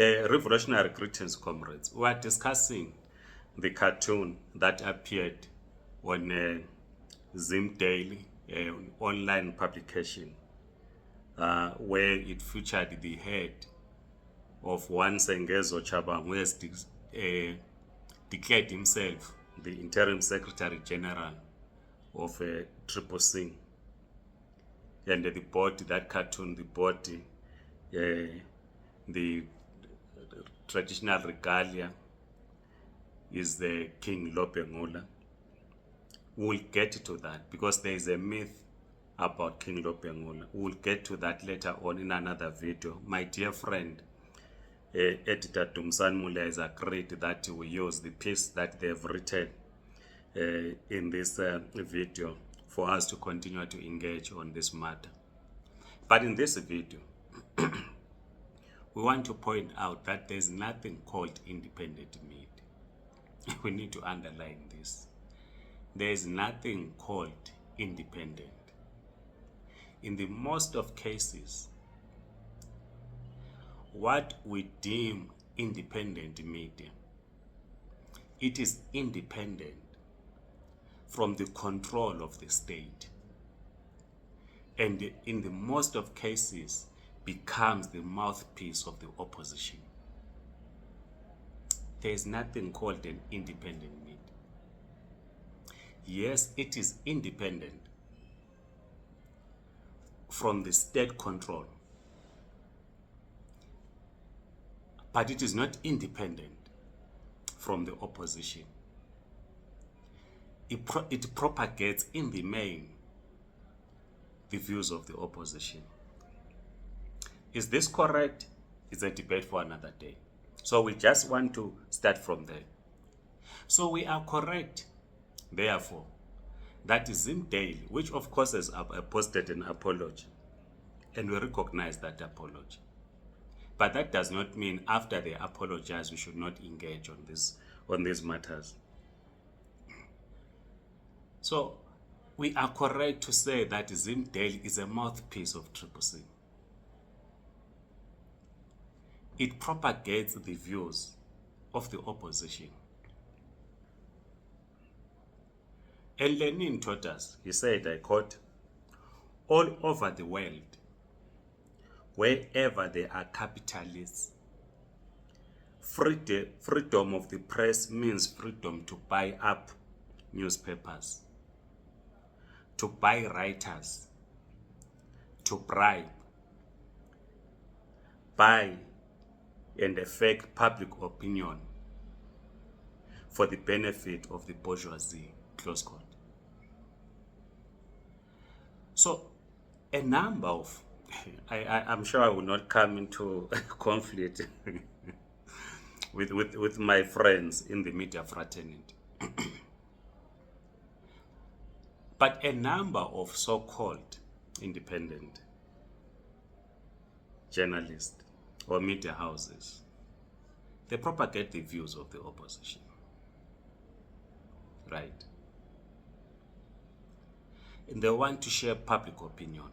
Revolutionary greetings, comrades. We are discussing the cartoon that appeared on Zim Daily, online publication, where it featured the head of one Sengezo Chabang, who has declared himself the interim secretary general of CCC. And the body, that cartoon, the body, the traditional regalia is the King Lobengula. We'll get to that because there is a myth about King Lobengula. We'll get to that later on in another video. My dear friend, editor Dumsan Mule has agreed that we use the piece that they've written in this video for us to continue to engage on this matter. But in this video, we want to point out that there's nothing called independent media. We need to underline this. There is nothing called independent. In the most of cases, what we deem independent media, it is independent from the control of the state, and in the most of cases becomes the mouthpiece of the opposition. There is nothing called an independent media. Yes, it is independent from the state control, but it is not independent from the opposition. It propagates in the main the views of the opposition. Is this correct? It's a debate for another day. So we just want to start from there. So we are correct, therefore, that Zim Daily, which of course has posted an apology, and we recognize that apology. But that does not mean after they apologize, we should not engage on these matters. So we are correct to say that Zim Daily is a mouthpiece of CCC. It propagates the views of the opposition. And Lenin taught us, he said, I quote, all over the world, wherever there are capitalists, freedom of the press means freedom to buy up newspapers, to buy writers, to bribe, buy and affect public opinion for the benefit of the bourgeoisie, close quote. So a number of, I'm sure I will not come into conflict with my friends in the media fraternity. But a number of so-called independent journalists or media houses, they propagate the views of the opposition, right? And they want to share public opinion.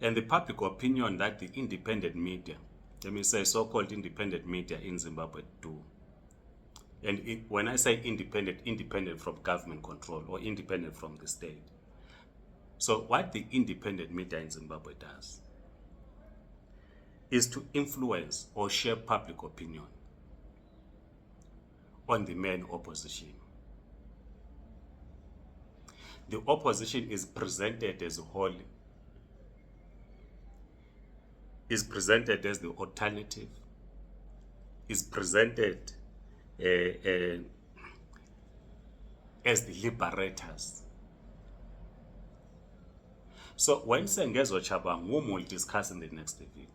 And the public opinion that the independent media, let me say so-called independent media in Zimbabwe do. And when I say independent from government control or independent from the state. So what the independent media in Zimbabwe does is to influence or share public opinion on the main opposition. The opposition is presented as a whole, is presented as the alternative, is presented as the liberators. So when Sengezo Chabang, whom we'll discuss in the next video,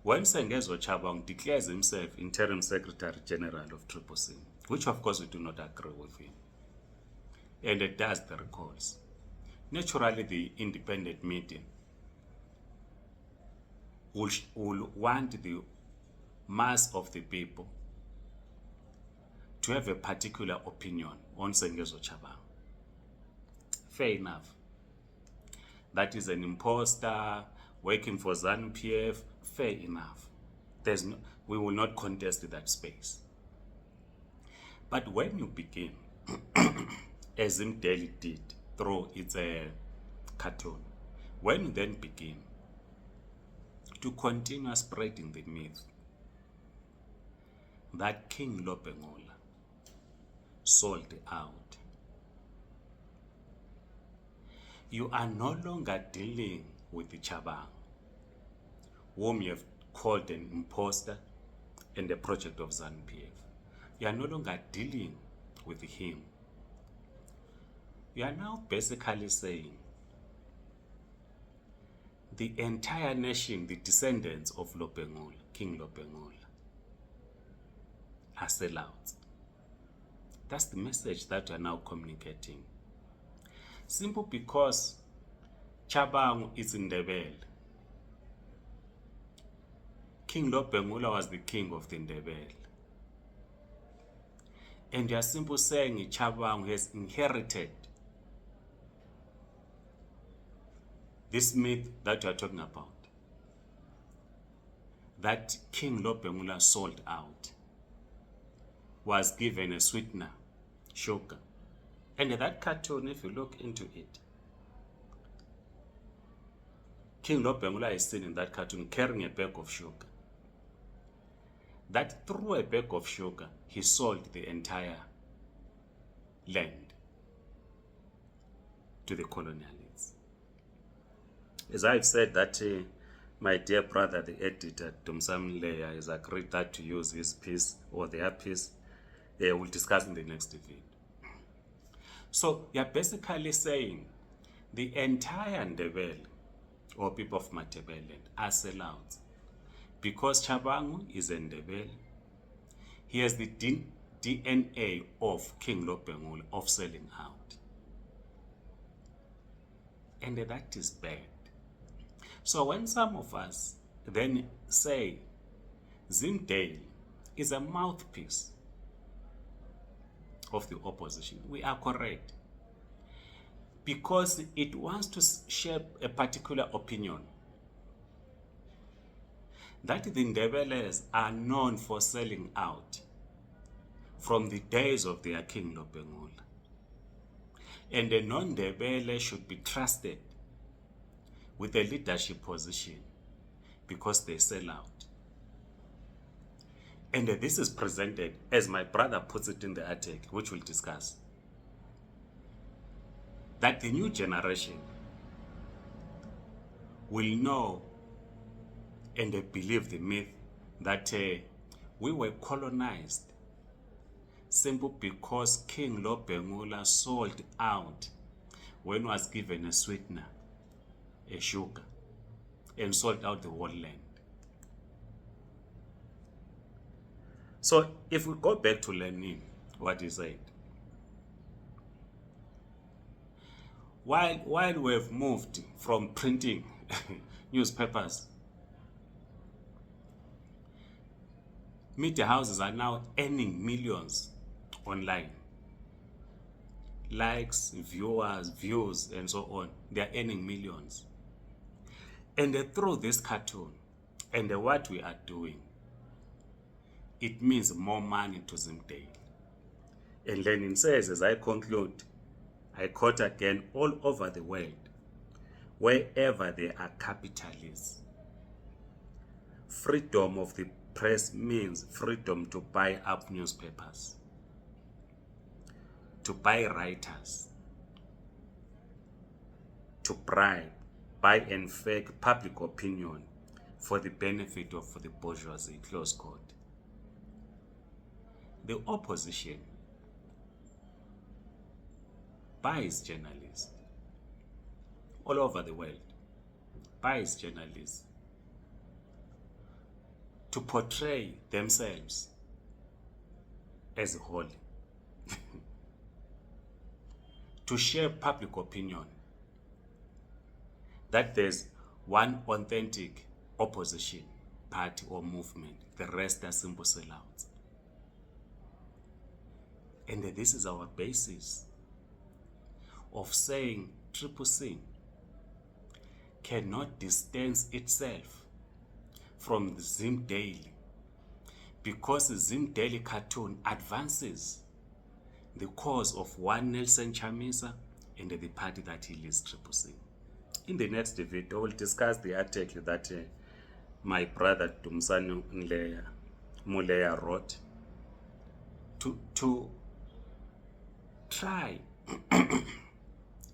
when Sengezo Chabang declares himself interim secretary general of CCC, which of course we do not agree with him, and it does the recalls, naturally the independent media will want the mass of the people to have a particular opinion on Sengezo Chabang. Fair enough. That is an imposter, working for ZANU-PF, fair enough. We will not contest that space. But when you begin, as Zim Daily did through its cartoon, when you then begin to continue spreading the myth that King Lobengula sold out, you are no longer dealing with the Chabang, whom you have called an imposter and the project of ZANU-PF. You are no longer dealing with him. You are now basically saying the entire nation, the descendants of Lobengula, King Lobengula, are sellouts. That's the message that you are now communicating. Simple because Chabang is in Ndebele. King Lobengula was the king of the Ndebele. And you are simply saying Chabang has inherited this myth that you are talking about, that King Lobengula sold out, was given a sweetener, sugar. And that cartoon, if you look into it, King Lobengula is seen in that cartoon carrying a bag of sugar. That through a bag of sugar, he sold the entire land to the colonialists. As I've said that my dear brother, the editor, Dumsam Leya, has agreed that to use his piece or their piece. We'll discuss in the next video. So you're basically saying the entire Ndebele or people of Matebele are sellouts because Chabangu is in Ndebele. He has the DNA of King Lobengula of selling out. And that is bad. So when some of us then say Zim Daily is a mouthpiece of the opposition, we are correct. Because it wants to shape a particular opinion that the Ndebeles are known for selling out from the days of their King Lobengula. And the non-Ndebele should be trusted with a leadership position because they sell out. And this is presented, as my brother puts it in the article, which we'll discuss, that the new generation will know and believe the myth that we were colonized simply because King Lobengula sold out when he was given a sweetener, a sugar, and sold out the whole land. So if we go back to Lenin, what he said, while we have moved from printing newspapers, media houses are now earning millions online. Likes, viewers, views, and so on. They are earning millions. And through this cartoon and what we are doing, it means more money to Zim Daily. And Lenin says, as I conclude, I quote again, all over the world, wherever there are capitalists, freedom of the press means freedom to buy up newspapers, to buy writers, to bribe, buy and fake public opinion for the benefit of the bourgeoisie, close quote. The opposition buys journalists all over the world, buys journalists to portray themselves as holy, to share public opinion that there's one authentic opposition party or movement, the rest are simple sellouts. And this is our basis of saying Triple C, cannot distance itself from the Zim Daily, because the Zim Daily Cartoon advances the cause of one Nelson Chamisa and the party that he leads, Triple C. In the next video, we'll discuss the article that my brother Dumsanu Muleya wrote to try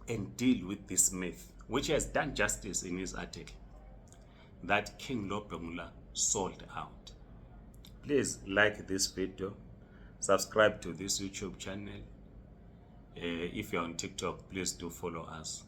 and deal with this myth, which has done justice in his article, that King Lobengula sold out. Please like this video, subscribe to this YouTube channel. If you're on TikTok, please do follow us.